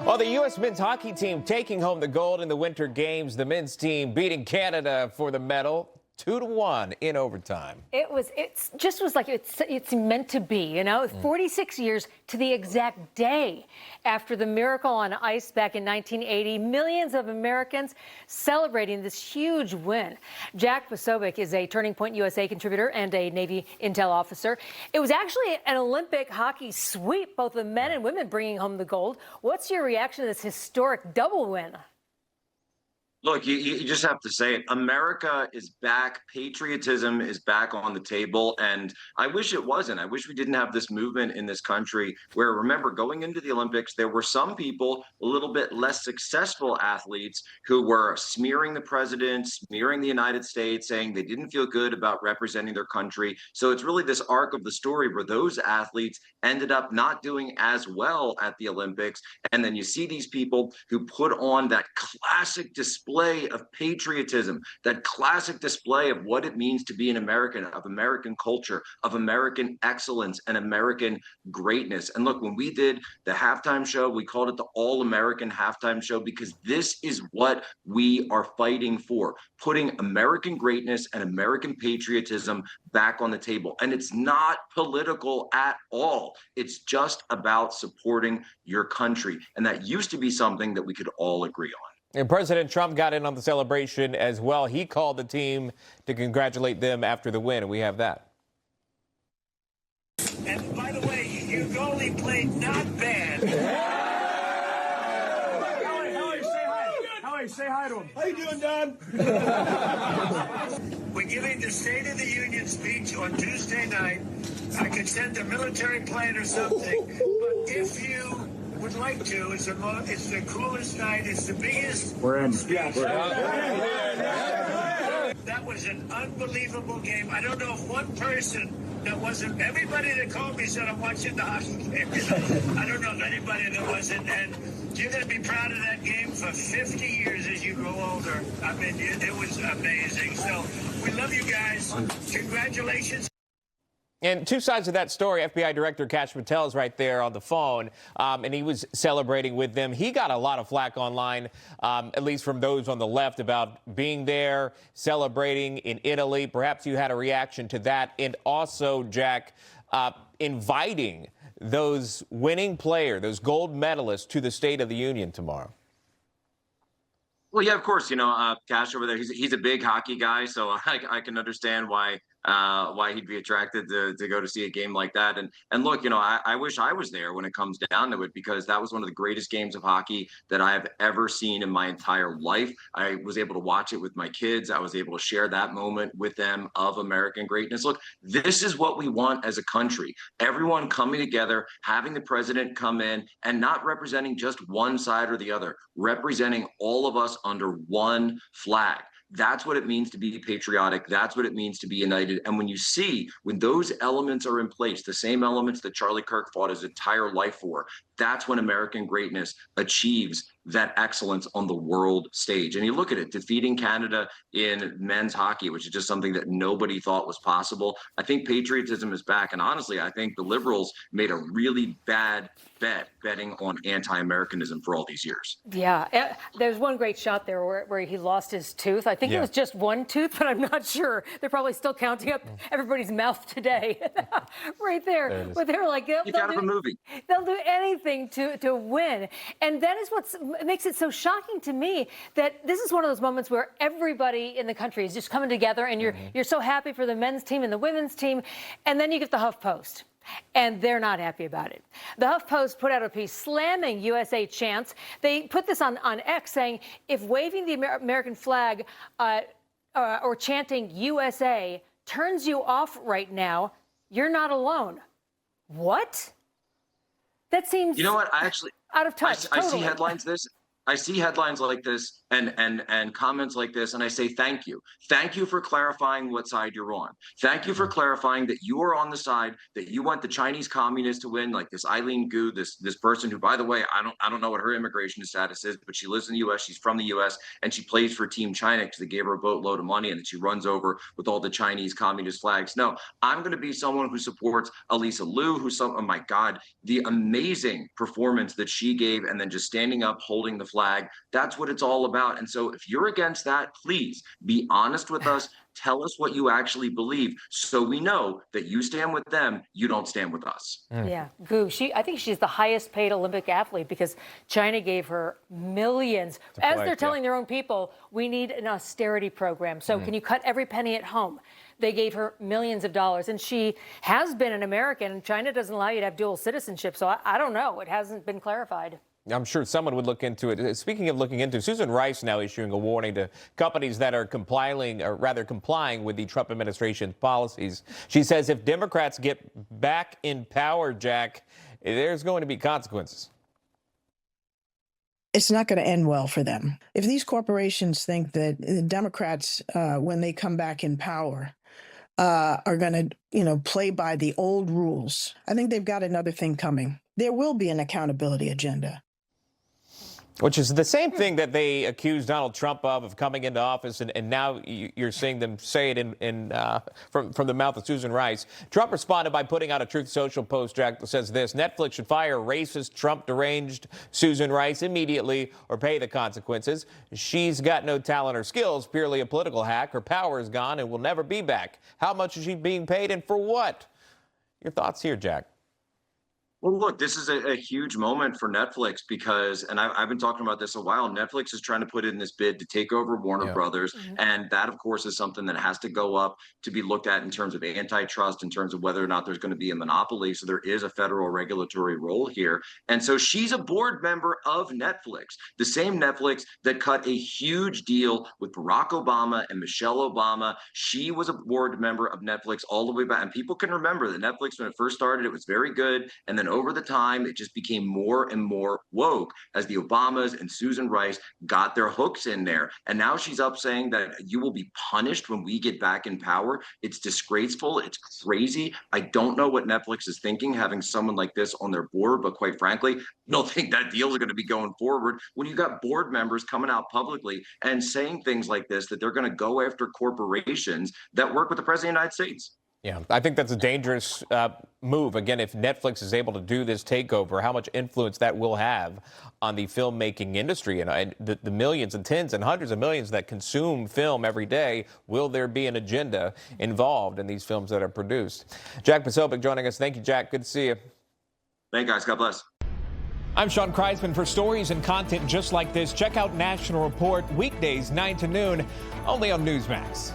Well, the U.S. men's hockey team taking home the gold in the Winter Games. The men's team beating Canada for the medal 2-1 in overtime. It's just like it's meant to be, you know, 46 years to the exact day after the miracle on ice back in 1980. Millions of Americans celebrating this huge win. Jack Posobiec is a Turning Point USA contributor and a Navy intel officer. It was actually an Olympic hockey sweep, both the men and women bringing home the gold. What's your reaction to this historic double win? Look, you just have to say it. America is back. Patriotism is back on the table. And I wish it wasn't. I wish we didn't have this movement in this country where, remember, going into the Olympics, there were some people, a little bit less successful athletes, who were smearing the president, smearing the United States, saying they didn't feel good about representing their country. So it's really this arc of the story where those athletes ended up not doing as well at the Olympics. And then you see these people who put on that classic display of patriotism, that classic display of what it means to be an American, of American culture, of American excellence and American greatness. And look, when we did the halftime show, we called it the All-American Halftime Show because this is what we are fighting for, putting American greatness and American patriotism back on the table. And it's not political at all. It's just about supporting your country. And that used to be something that we could all agree on. And President Trump got in on the celebration as well. He called the team to congratulate them after the win, and we have that. And by the way, your goalie played not bad. Howie, say hi to him. How you doing, Don? We're giving the State of the Union speech on Tuesday night. I could send a military plane or something, but if you would like to, it's the coolest night. It's the biggest. We're in. Yes. That was an unbelievable game. I don't know if one person that wasn't. Everybody that called me said I'm watching the hockey game. I don't know if anybody that wasn't. And you're going to be proud of that game for 50 years as you grow older. I mean, it was amazing. So we love you guys. Congratulations. And two sides of that story. FBI Director Kash Patel is right there on the phone, and he was celebrating with them. He got a lot of flack online, at least from those on the left, about being there, celebrating in Italy. Perhaps you had a reaction to that. And also, Jack, inviting those winning players, those gold medalists, to the State of the Union tomorrow. Well, yeah, of course. You know, Kash over there, he's a big hockey guy, so I can understand why he'd be attracted to go to see a game like that. And look, you know, I wish I was there when it comes down to it, because that was one of the greatest games of hockey that I have ever seen in my entire life. I was able to watch it with my kids. I was able to share that moment with them of American greatness. Look, this is what we want as a country. Everyone coming together, having the president come in and not representing just one side or the other, representing all of us under one flag. That's what it means to be patriotic. That's what it means to be united. And when you see, when those elements are in place, the same elements that Charlie Kirk fought his entire life for, that's when American greatness achieves that excellence on the world stage. And you look at it, defeating Canada in men's hockey, which is just something that nobody thought was possible. I think patriotism is back. And honestly, I think the liberals made a really bad bet betting on anti-Americanism for all these years. Yeah, there's one great shot there where he lost his tooth. I think it was just one tooth, but I'm not sure. They're probably still counting up everybody's mouth today. Right there. But they're like, it's out of a movie. They'll do anything to win. And that is what makes it so shocking to me, that this is one of those moments where everybody in the country is just coming together, and you're so happy for the men's team and the women's team. And then you get the HuffPost, and they're not happy about it. The HuffPost put out a piece slamming USA chants. They put this on X, saying, if waving the American flag or chanting USA turns you off right now, you're not alone. What? That seems, you know what, I actually, out of touch. I see headlines this. I see headlines like this and comments like this, and I say thank you. Thank you for clarifying what side you're on. Thank you for clarifying that you are on the side that you want the Chinese communists to win, like this Eileen Gu, this person who, by the way, I don't know what her immigration status is, but she lives in the U.S. She's from the U.S. and she plays for Team China because they gave her a boatload of money, and then she runs over with all the Chinese communist flags. No, I'm going to be someone who supports Elisa Liu, oh my God, the amazing performance that she gave, and then just standing up, holding the flag. That's what it's all about. And so if you're against that, please be honest with us. Tell us what you actually believe so we know that you stand with them, you don't stand with us. Yeah, Gu, I think she's the highest paid Olympic athlete because China gave her millions. As they're telling their own people, we need an austerity program. So can you cut every penny at home? They gave her millions of dollars, and she has been an American, and China doesn't allow you to have dual citizenship. So I don't know. It hasn't been clarified. I'm sure someone would look into it. Speaking of looking into, Susan Rice now issuing a warning to companies that are complying with the Trump administration's policies. She says if Democrats get back in power, Jack, there's going to be consequences. It's not going to end well for them. If these corporations think that the Democrats, when they come back in power, are going to, play by the old rules, I think they've got another thing coming. There will be an accountability agenda. Which is the same thing that they accused Donald Trump of coming into office, and now you're seeing them say it from the mouth of Susan Rice. Trump responded by putting out a Truth Social post, Jack, that says this: Netflix should fire racist, Trump deranged Susan Rice immediately or pay the consequences. She's got no talent or skills, purely a political hack. Her power is gone and will never be back. How much is she being paid and for what? Your thoughts here, Jack? Well, look, this is a huge moment for Netflix because, and I've been talking about this a while, Netflix is trying to put in this bid to take over Warner Brothers. And that, of course, is something that has to go up to be looked at in terms of antitrust, in terms of whether or not there's going to be a monopoly. So there is a federal regulatory role here. And so she's a board member of Netflix, the same Netflix that cut a huge deal with Barack Obama and Michelle Obama. She was a board member of Netflix all the way back. And people can remember that Netflix, when it first started, it was very good. And then over the time, it just became more and more woke as the Obamas and Susan Rice got their hooks in there. And now she's up saying that you will be punished when we get back in power. It's disgraceful. It's crazy. I don't know what Netflix is thinking, having someone like this on their board. But quite frankly, I don't think that deal is going to be going forward when you've got board members coming out publicly and saying things like this, that they're going to go after corporations that work with the president of the United States. Yeah, I think that's a dangerous move. Again, if Netflix is able to do this takeover, how much influence that will have on the filmmaking industry and the millions and tens and hundreds of millions that consume film every day. Will there be an agenda involved in these films that are produced? Jack Posobiec joining us. Thank you, Jack. Good to see you. Thank you, guys. God bless. I'm Sean Kreisman. For stories and content just like this, check out National Report weekdays 9 to noon, only on Newsmax.